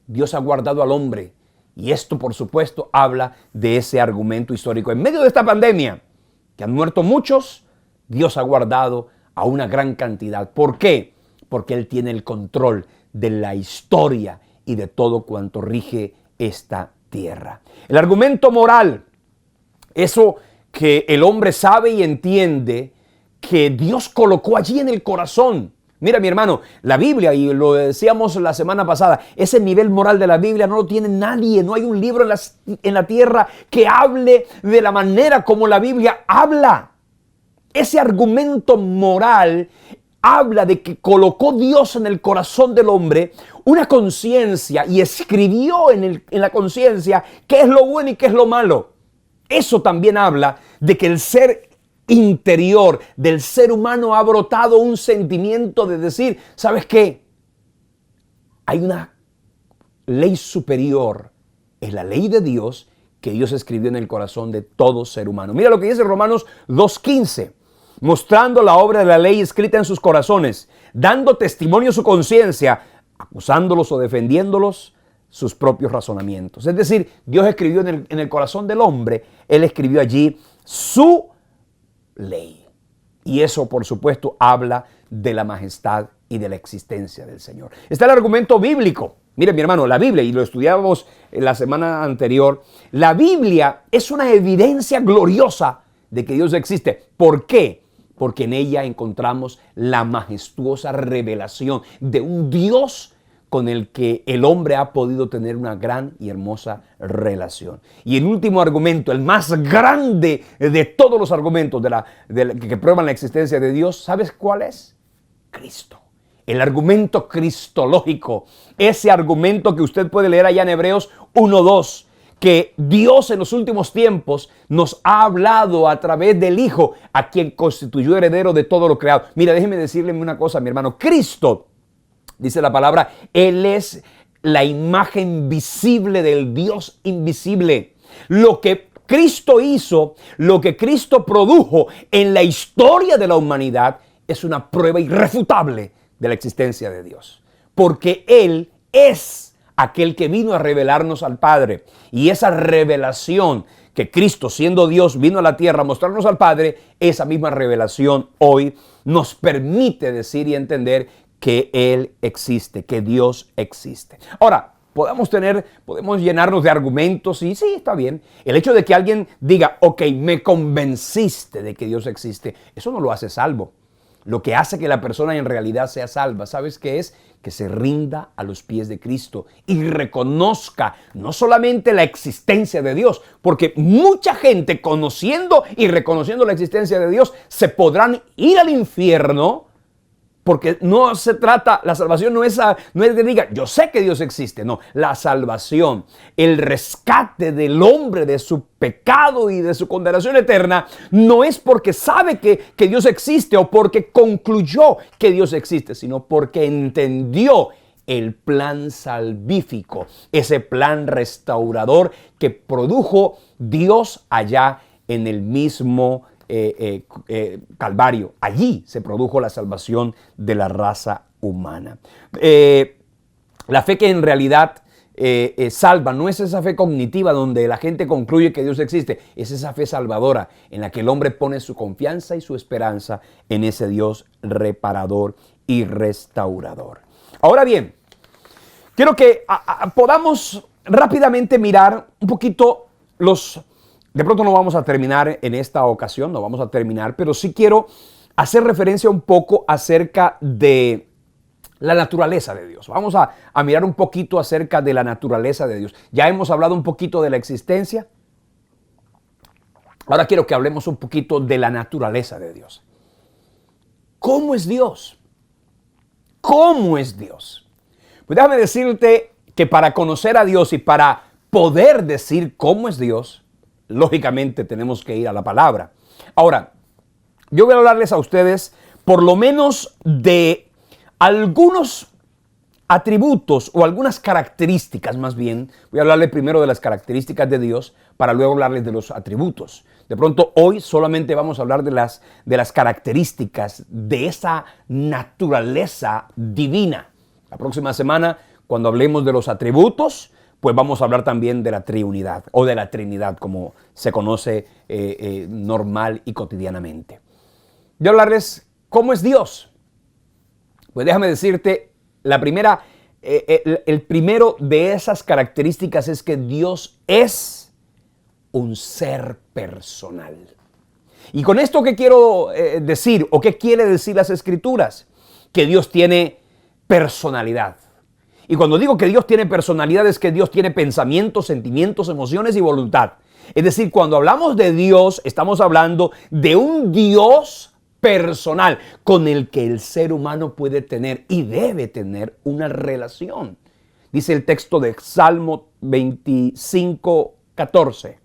Dios ha guardado al hombre y esto, por supuesto, habla de ese argumento histórico. En medio de esta pandemia, que han muerto muchos, Dios ha guardado a una gran cantidad. ¿Por qué? Porque Él tiene el control de la historia y de todo cuanto rige esta tierra. El argumento moral, eso que el hombre sabe y entiende que Dios colocó allí en el corazón. Mira, mi hermano, la Biblia, y lo decíamos la semana pasada, ese nivel moral de la Biblia no lo tiene nadie. No hay un libro en la tierra que hable de la manera como la Biblia habla. Ese argumento moral habla de que colocó Dios en el corazón del hombre una conciencia y escribió en la conciencia qué es lo bueno y qué es lo malo. Eso también habla de que el ser interior del ser humano ha brotado un sentimiento de decir, ¿sabes qué? Hay una ley superior, es la ley de Dios que Dios escribió en el corazón de todo ser humano. Mira lo que dice Romanos 2:15. Mostrando la obra de la ley escrita en sus corazones, dando testimonio a su conciencia, acusándolos o defendiéndolos sus propios razonamientos. Es decir, Dios escribió en el corazón del hombre, Él escribió allí su ley. Y eso, por supuesto, habla de la majestad y de la existencia del Señor. Está el argumento bíblico. Mire, mi hermano, la Biblia, y lo estudiábamos en la semana anterior, la Biblia es una evidencia gloriosa de que Dios existe. ¿Por qué? Porque en ella encontramos la majestuosa revelación de un Dios con el que el hombre ha podido tener una gran y hermosa relación. Y el último argumento, el más grande de todos los argumentos que prueban la existencia de Dios, ¿sabes cuál es? Cristo. El argumento cristológico, ese argumento que usted puede leer allá en Hebreos 1:2. Que Dios en los últimos tiempos nos ha hablado a través del Hijo, a quien constituyó heredero de todo lo creado. Mira, déjeme decirle una cosa, mi hermano. Cristo, dice la palabra, Él es la imagen visible del Dios invisible. Lo que Cristo hizo, lo que Cristo produjo en la historia de la humanidad es una prueba irrefutable de la existencia de Dios. Porque Él es aquel que vino a revelarnos al Padre. Y esa revelación que Cristo, siendo Dios, vino a la tierra a mostrarnos al Padre, esa misma revelación hoy nos permite decir y entender que Él existe, que Dios existe. Ahora, podemos llenarnos de argumentos y sí, está bien. El hecho de que alguien diga, ok, me convenciste de que Dios existe, eso no lo hace salvo. Lo que hace que la persona en realidad sea salva, ¿sabes qué es? Que se rinda a los pies de Cristo y reconozca no solamente la existencia de Dios, porque mucha gente conociendo y reconociendo la existencia de Dios se podrán ir al infierno. Porque no se trata, la salvación no es que diga, yo sé que Dios existe. No, la salvación, el rescate del hombre de su pecado y de su condenación eterna, no es porque sabe que Dios existe o porque concluyó que Dios existe, sino porque entendió el plan salvífico, ese plan restaurador que produjo Dios allá en el mismo Calvario. Allí se produjo la salvación de la raza humana. La fe que en realidad salva no es esa fe cognitiva donde la gente concluye que Dios existe, es esa fe salvadora en la que el hombre pone su confianza y su esperanza en ese Dios reparador y restaurador. Ahora bien, quiero que podamos rápidamente mirar un poquito de pronto no vamos a terminar en esta ocasión, no vamos a terminar, pero sí quiero hacer referencia un poco acerca de La naturaleza de Dios. Vamos a mirar un poquito acerca de la naturaleza de Dios. Ya hemos hablado un poquito de la existencia. Ahora quiero que hablemos un poquito de la naturaleza de Dios. ¿Cómo es Dios? ¿Cómo es Dios? Pues déjame decirte que para conocer a Dios y para poder decir cómo es Dios, lógicamente tenemos que ir a la palabra. Ahora, yo voy a hablarles a ustedes por lo menos de algunos atributos o algunas características, más bien. Voy a hablarles primero de las características de Dios para luego hablarles de los atributos. De pronto hoy solamente vamos a hablar de las características de esa naturaleza divina. La próxima semana, cuando hablemos de los atributos, pues vamos a hablar también de la triunidad o de la Trinidad, como se conoce normal y cotidianamente. Voy a hablarles cómo es Dios. Pues déjame decirte, la primera, el primero de esas características es que Dios es un ser personal. Y con esto, ¿qué quiero decir o qué quiere decir las Escrituras? Que Dios tiene personalidad. Y cuando digo que Dios tiene personalidad es que Dios tiene pensamientos, sentimientos, emociones y voluntad. Es decir, cuando hablamos de Dios, estamos hablando de un Dios personal con el que el ser humano puede tener y debe tener una relación. Dice el texto de Salmo 25:14.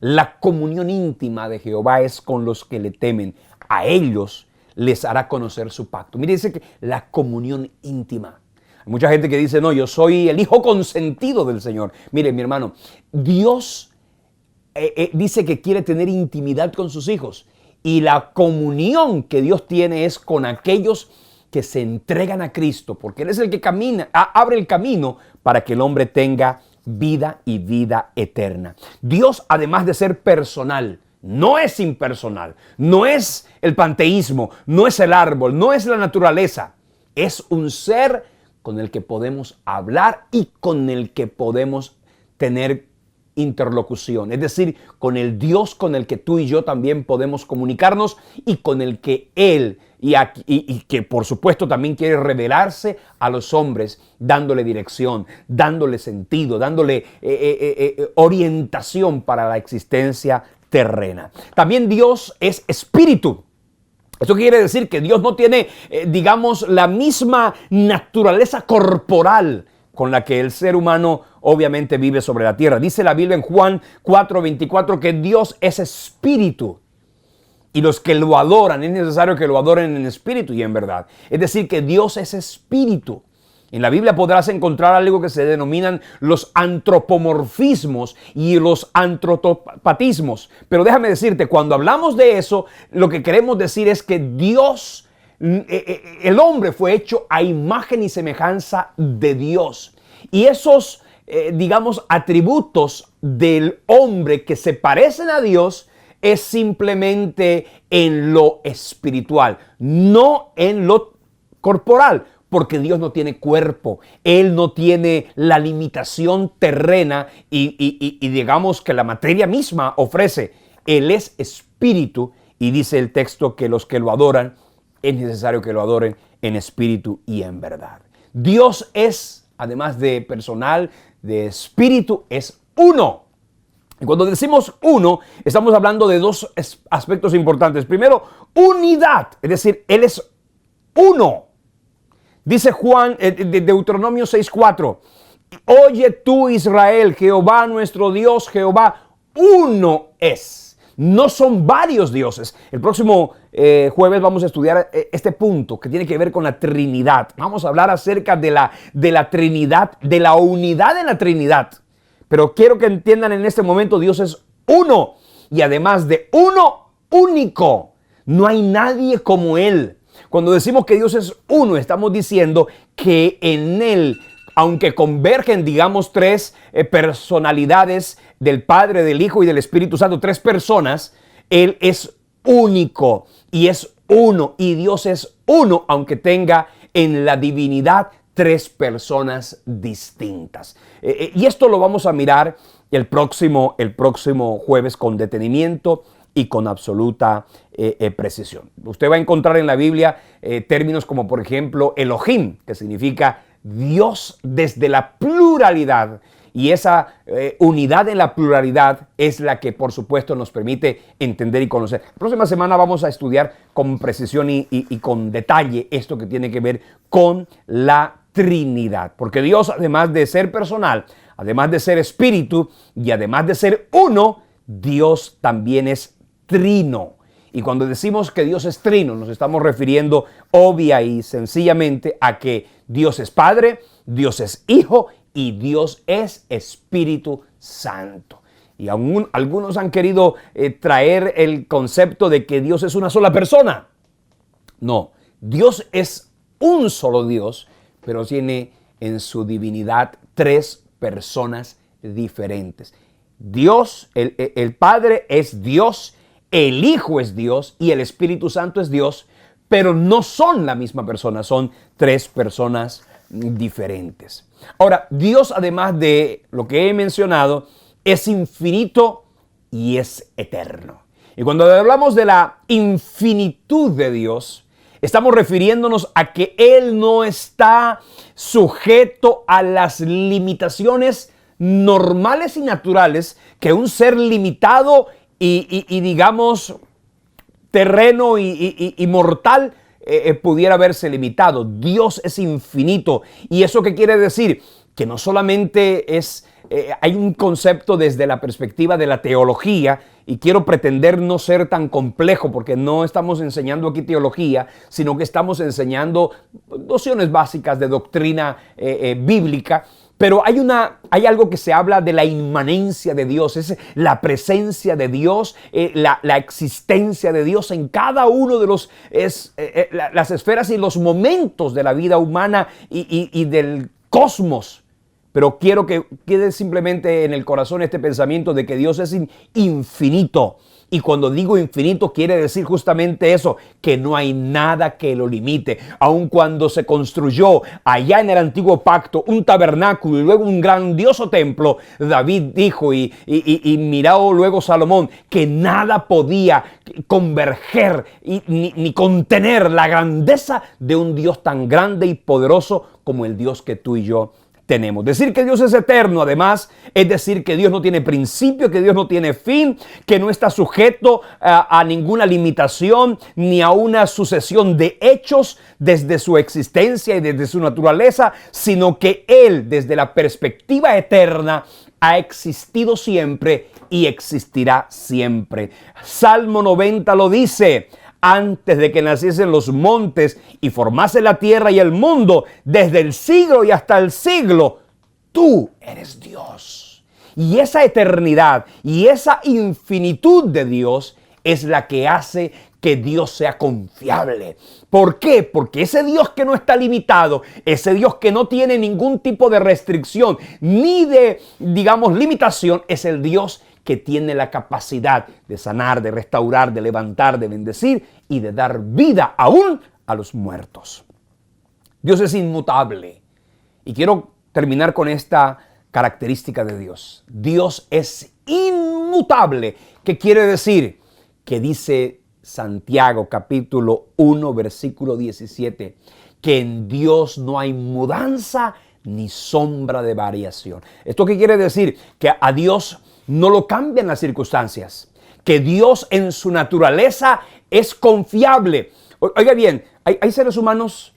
La comunión íntima de Jehová es con los que le temen. A ellos les hará conocer su pacto. Mire, dice que la comunión íntima. Hay mucha gente que dice, no, yo soy el hijo consentido del Señor. Mire, mi hermano, Dios dice que quiere tener intimidad con sus hijos. Y la comunión que Dios tiene es con aquellos que se entregan a Cristo, porque Él es el que camina, abre el camino para que el hombre tenga vida y vida eterna. Dios, además de ser personal, no es impersonal, no es el panteísmo, no es el árbol, no es la naturaleza. Es un ser con el que podemos hablar y con el que podemos tener interlocución, es decir, con el Dios con el que tú y yo también podemos comunicarnos y con el que Él y que por supuesto también quiere revelarse a los hombres, dándole dirección, dándole sentido, dándole orientación para la existencia terrena. También Dios es espíritu. Esto quiere decir que Dios no tiene, digamos, la misma naturaleza corporal con la que el ser humano obviamente vive sobre la tierra. Dice la Biblia en Juan 4:24 que Dios es espíritu. Y los que lo adoran, es necesario que lo adoren en espíritu y en verdad. Es decir, que Dios es espíritu. En la Biblia podrás encontrar algo que se denominan los antropomorfismos y los antropopatismos. Pero déjame decirte, cuando hablamos de eso, lo que queremos decir es que Dios, el hombre fue hecho a imagen y semejanza de Dios. Y esos, digamos, atributos del hombre que se parecen a Dios es simplemente en lo espiritual, no en lo corporal. Porque Dios no tiene cuerpo, Él no tiene la limitación terrena y digamos que la materia misma ofrece. Él es espíritu y dice el texto que los que lo adoran es necesario que lo adoren en espíritu y en verdad. Dios es, además de personal, de espíritu, es uno. Y cuando decimos uno, estamos hablando de dos aspectos importantes. Primero, unidad, es decir, Él es uno. Dice Juan, de Deuteronomio 6:4, oye tú Israel, Jehová nuestro Dios, Jehová uno es. No son varios dioses. El próximo jueves vamos a estudiar este punto que tiene que ver con la Trinidad. Vamos a hablar acerca de la Trinidad, de la unidad en la Trinidad. Pero quiero que entiendan en este momento, Dios es uno. Y además de uno, único. No hay nadie como Él. Cuando decimos que Dios es uno, estamos diciendo que en Él, aunque convergen, digamos, tres personalidades del Padre, del Hijo y del Espíritu Santo, tres personas, Él es único y es uno. Y Dios es uno, aunque tenga en la divinidad tres personas distintas. Y esto lo vamos a mirar el próximo jueves con detenimiento y con absoluta precisión. Usted va a encontrar en la Biblia términos como, por ejemplo, Elohim, que significa Dios desde la pluralidad. Y esa unidad en la pluralidad es la que, por supuesto, nos permite entender y conocer. La próxima semana vamos a estudiar con precisión y con detalle esto que tiene que ver con la Trinidad. Porque Dios, además de ser personal, además de ser espíritu y además de ser uno, Dios también es trino. Y cuando decimos que Dios es trino, nos estamos refiriendo obvia y sencillamente a que Dios es Padre, Dios es Hijo y Dios es Espíritu Santo. Y aún algunos han querido traer el concepto de que Dios es una sola persona. No, Dios es un solo Dios, pero tiene en su divinidad tres personas diferentes. Dios, el Padre es Dios, el Hijo es Dios y el Espíritu Santo es Dios, pero no son la misma persona, son tres personas diferentes. Ahora, Dios, además de lo que he mencionado, es infinito y es eterno. Y cuando hablamos de la infinitud de Dios, estamos refiriéndonos a que Él no está sujeto a las limitaciones normales y naturales que un ser limitado y digamos, terreno y mortal pudiera verse limitado. Dios es infinito. ¿Y eso qué quiere decir? Que no solamente es, hay un concepto desde la perspectiva de la teología, y quiero pretender no ser tan complejo porque no estamos enseñando aquí teología, sino que estamos enseñando nociones básicas de doctrina bíblica. Pero hay algo que se habla de la inmanencia de Dios, es la presencia de Dios, la existencia de Dios en cada uno de las esferas y los momentos de la vida humana y del cosmos. Pero quiero que quede simplemente en el corazón este pensamiento de que Dios es infinito. Y cuando digo infinito quiere decir justamente eso, que no hay nada que lo limite. Aun cuando se construyó allá en el antiguo pacto un tabernáculo y luego un grandioso templo, David dijo y miró luego Salomón que nada podía converger ni contener la grandeza de un Dios tan grande y poderoso como el Dios que tú y yo tenemos. Decir que Dios es eterno, además, es decir que Dios no tiene principio, que Dios no tiene fin, que no está sujeto a ninguna limitación ni a una sucesión de hechos desde su existencia y desde su naturaleza, sino que Él, desde la perspectiva eterna, ha existido siempre y existirá siempre. Salmo 90 lo dice: antes de que naciesen los montes y formase la tierra y el mundo, desde el siglo y hasta el siglo, tú eres Dios. Y esa eternidad y esa infinitud de Dios es la que hace que Dios sea confiable. ¿Por qué? Porque ese Dios que no está limitado, ese Dios que no tiene ningún tipo de restricción ni de, digamos, limitación, es el Dios que tiene la capacidad de sanar, de restaurar, de levantar, de bendecir y de dar vida aún a los muertos. Dios es inmutable. Y quiero terminar con esta característica de Dios. Dios es inmutable. ¿Qué quiere decir? Que dice Santiago capítulo 1 versículo 17, que en Dios no hay mudanza ni sombra de variación. ¿Esto qué quiere decir? Que a Dios no lo cambian las circunstancias, que Dios en su naturaleza es confiable. Oiga bien, hay seres humanos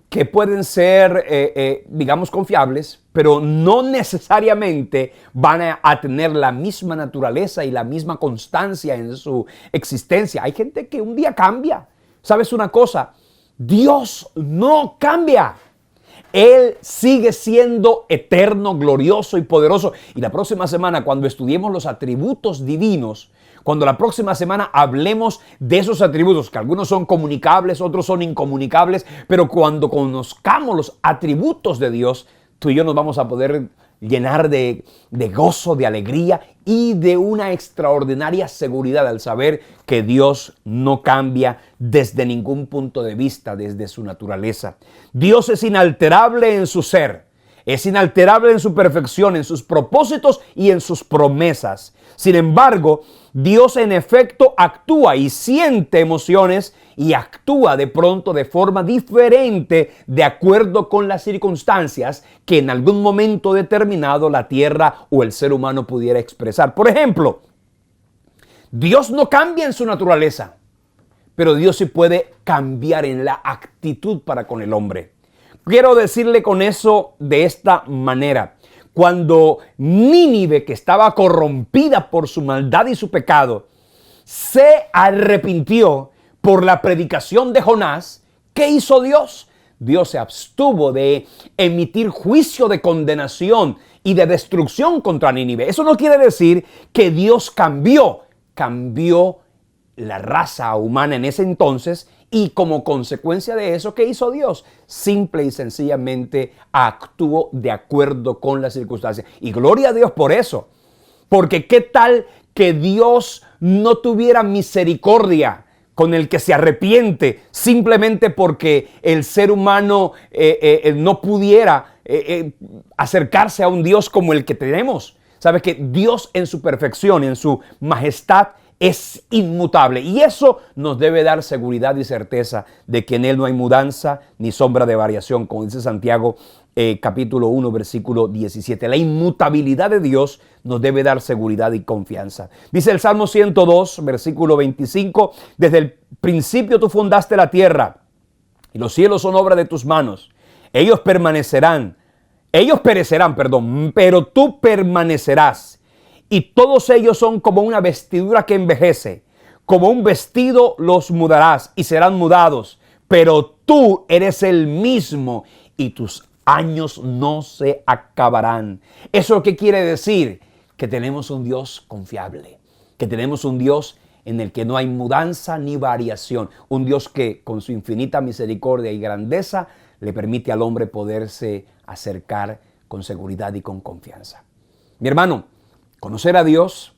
que pueden ser, digamos, confiables, pero no necesariamente van a tener la misma naturaleza y la misma constancia en su existencia. Hay gente que un día cambia. ¿Sabes una cosa? Dios no cambia. Él sigue siendo eterno, glorioso y poderoso. Y la próxima semana, cuando estudiemos los atributos divinos, cuando la próxima semana hablemos de esos atributos, que algunos son comunicables, otros son incomunicables, pero cuando conozcamos los atributos de Dios, tú y yo nos vamos a poder llenar de gozo, de alegría y de una extraordinaria seguridad al saber que Dios no cambia desde ningún punto de vista, desde su naturaleza. Dios es inalterable en su ser. Es inalterable en su perfección, en sus propósitos y en sus promesas. Sin embargo, Dios en efecto actúa y siente emociones y actúa de pronto de forma diferente de acuerdo con las circunstancias que en algún momento determinado la tierra o el ser humano pudiera expresar. Por ejemplo, Dios no cambia en su naturaleza, pero Dios sí puede cambiar en la actitud para con el hombre. Quiero decirle con eso de esta manera. Cuando Nínive, que estaba corrompida por su maldad y su pecado, se arrepintió por la predicación de Jonás, ¿qué hizo Dios? Dios se abstuvo de emitir juicio de condenación y de destrucción contra Nínive. Eso no quiere decir que Dios cambió la raza humana en ese entonces, y como consecuencia de eso, ¿qué hizo Dios? Simple y sencillamente actuó de acuerdo con las circunstancias. Y gloria a Dios por eso. Porque qué tal que Dios no tuviera misericordia con el que se arrepiente simplemente porque el ser humano no pudiera acercarse a un Dios como el que tenemos. ¿Sabe que Dios en su perfección, en su majestad, es inmutable? Y eso nos debe dar seguridad y certeza de que en Él no hay mudanza ni sombra de variación, como dice Santiago capítulo 1, versículo 17. La inmutabilidad de Dios nos debe dar seguridad y confianza. Dice el Salmo 102, versículo 25, desde el principio tú fundaste la tierra y los cielos son obra de tus manos. Ellos perecerán, pero tú permanecerás. Y todos ellos son como una vestidura que envejece. Como un vestido los mudarás y serán mudados. Pero tú eres el mismo y tus años no se acabarán. ¿Eso qué quiere decir? Que tenemos un Dios confiable. Que tenemos un Dios en el que no hay mudanza ni variación. Un Dios que con su infinita misericordia y grandeza le permite al hombre poderse acercar con seguridad y con confianza. Mi hermano, conocer a Dios,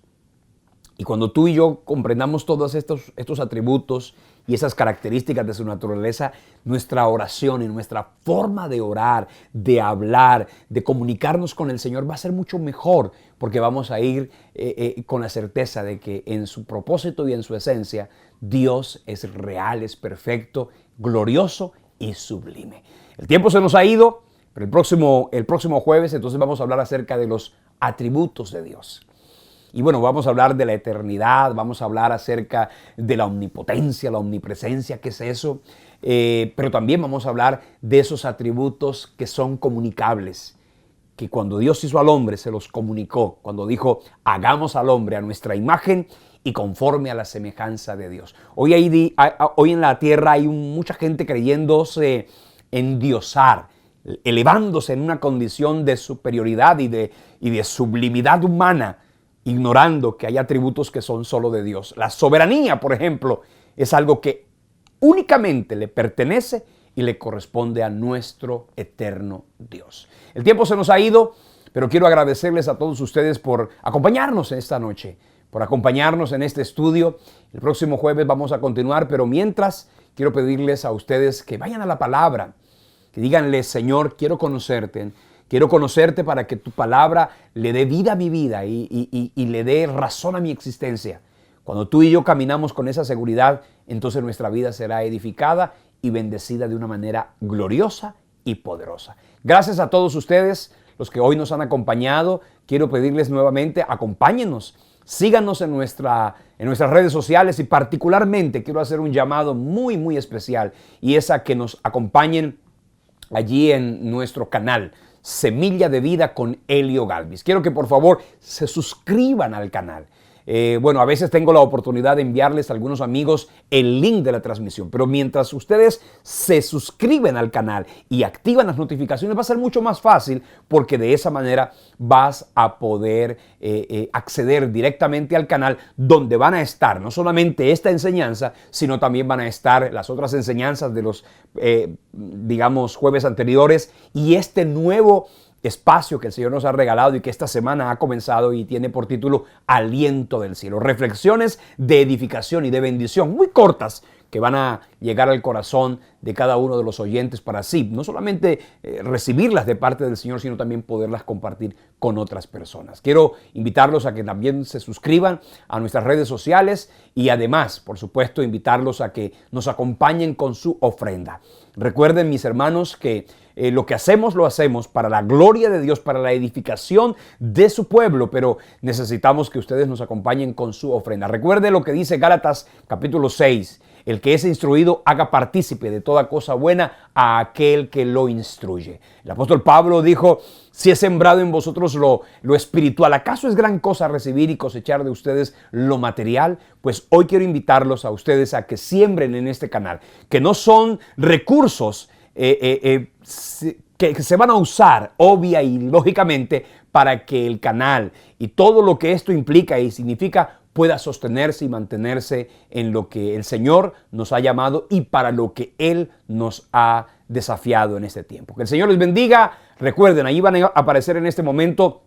y cuando tú y yo comprendamos todos estos atributos y esas características de su naturaleza, nuestra oración y nuestra forma de orar, de hablar, de comunicarnos con el Señor va a ser mucho mejor, porque vamos a ir con la certeza de que en su propósito y en su esencia, Dios es real, es perfecto, glorioso y sublime. El tiempo se nos ha ido, pero el próximo jueves entonces vamos a hablar acerca de los atributos de Dios. Y bueno, vamos a hablar de la eternidad, vamos a hablar acerca de la omnipotencia, la omnipresencia, ¿qué es eso? Pero también vamos a hablar de esos atributos que son comunicables, que cuando Dios hizo al hombre se los comunicó, cuando dijo, hagamos al hombre a nuestra imagen y conforme a la semejanza de Dios. Hoy en la tierra hay mucha gente creyéndose endiosar, elevándose en una condición de superioridad y de sublimidad humana, ignorando que hay atributos que son solo de Dios. La soberanía, por ejemplo, es algo que únicamente le pertenece y le corresponde a nuestro eterno Dios. El tiempo se nos ha ido, pero quiero agradecerles a todos ustedes por acompañarnos esta noche, por acompañarnos en este estudio. El próximo jueves vamos a continuar, pero mientras quiero pedirles a ustedes que vayan a la palabra, que díganle, Señor, quiero conocerte para que tu palabra le dé vida a mi vida y le dé razón a mi existencia. Cuando tú y yo caminamos con esa seguridad, entonces nuestra vida será edificada y bendecida de una manera gloriosa y poderosa. Gracias a todos ustedes, los que hoy nos han acompañado. Quiero pedirles nuevamente, acompáñenos, síganos en nuestras redes sociales, y particularmente quiero hacer un llamado muy, muy especial, y es a que nos acompañen allí en nuestro canal Semilla de Vida con Helio Galvis. Quiero que por favor se suscriban al canal. A veces tengo la oportunidad de enviarles a algunos amigos el link de la transmisión, pero mientras ustedes se suscriben al canal y activan las notificaciones, va a ser mucho más fácil, porque de esa manera vas a poder acceder directamente al canal, donde van a estar no solamente esta enseñanza, sino también van a estar las otras enseñanzas de los, jueves anteriores, y este nuevo espacio que el Señor nos ha regalado y que esta semana ha comenzado y tiene por título Aliento del Cielo. Reflexiones de edificación y de bendición, muy cortas, que van a llegar al corazón de cada uno de los oyentes para así, no solamente recibirlas de parte del Señor, sino también poderlas compartir con otras personas. Quiero invitarlos a que también se suscriban a nuestras redes sociales y además, por supuesto, invitarlos a que nos acompañen con su ofrenda. Recuerden, mis hermanos, que lo que hacemos lo hacemos para la gloria de Dios, para la edificación de su pueblo, pero necesitamos que ustedes nos acompañen con su ofrenda. Recuerde lo que dice Gálatas capítulo 6, el que es instruido haga partícipe de toda cosa buena a aquel que lo instruye. El apóstol Pablo dijo, si he sembrado en vosotros lo espiritual, ¿acaso es gran cosa recibir y cosechar de ustedes lo material? Pues hoy quiero invitarlos a ustedes a que siembren en este canal, que no son recursos que se van a usar obvia y lógicamente para que el canal y todo lo que esto implica y significa pueda sostenerse y mantenerse en lo que el Señor nos ha llamado y para lo que Él nos ha desafiado en este tiempo. Que el Señor les bendiga. Recuerden, ahí van a aparecer en este momento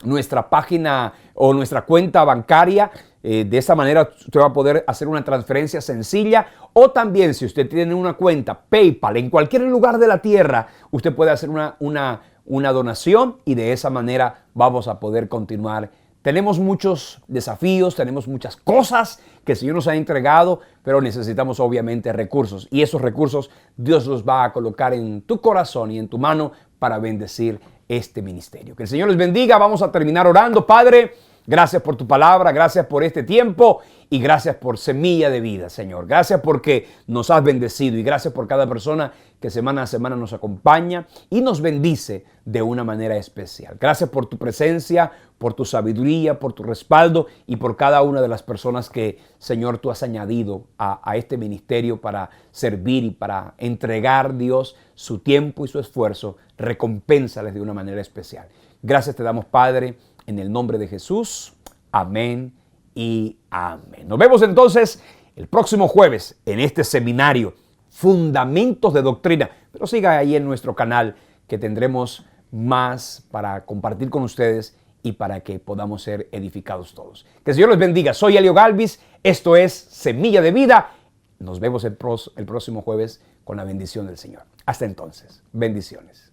nuestra página o nuestra cuenta bancaria. De esta manera usted va a poder hacer una transferencia sencilla, o también si usted tiene una cuenta PayPal en cualquier lugar de la tierra, usted puede hacer una donación y de esa manera vamos a poder continuar. Tenemos muchos desafíos, tenemos muchas cosas que el Señor nos ha entregado, pero necesitamos obviamente recursos. Y esos recursos Dios los va a colocar en tu corazón y en tu mano para bendecir este ministerio. Que el Señor les bendiga. Vamos a terminar orando. Padre, gracias por tu palabra, gracias por este tiempo y gracias por Semilla de Vida, Señor. Gracias porque nos has bendecido y gracias por cada persona que semana a semana nos acompaña y nos bendice de una manera especial. Gracias por tu presencia, por tu sabiduría, por tu respaldo y por cada una de las personas que, Señor, tú has añadido a este ministerio para servir y para entregar, Dios, su tiempo y su esfuerzo. Recompénsales de una manera especial. Gracias te damos, Padre, en el nombre de Jesús. Amén y amén. Nos vemos entonces el próximo jueves en este seminario, Fundamentos de Doctrina. Pero siga ahí en nuestro canal que tendremos más para compartir con ustedes y para que podamos ser edificados todos. Que el Señor les bendiga. Soy Elio Galvis. Esto es Semilla de Vida. Nos vemos el próximo jueves con la bendición del Señor. Hasta entonces. Bendiciones.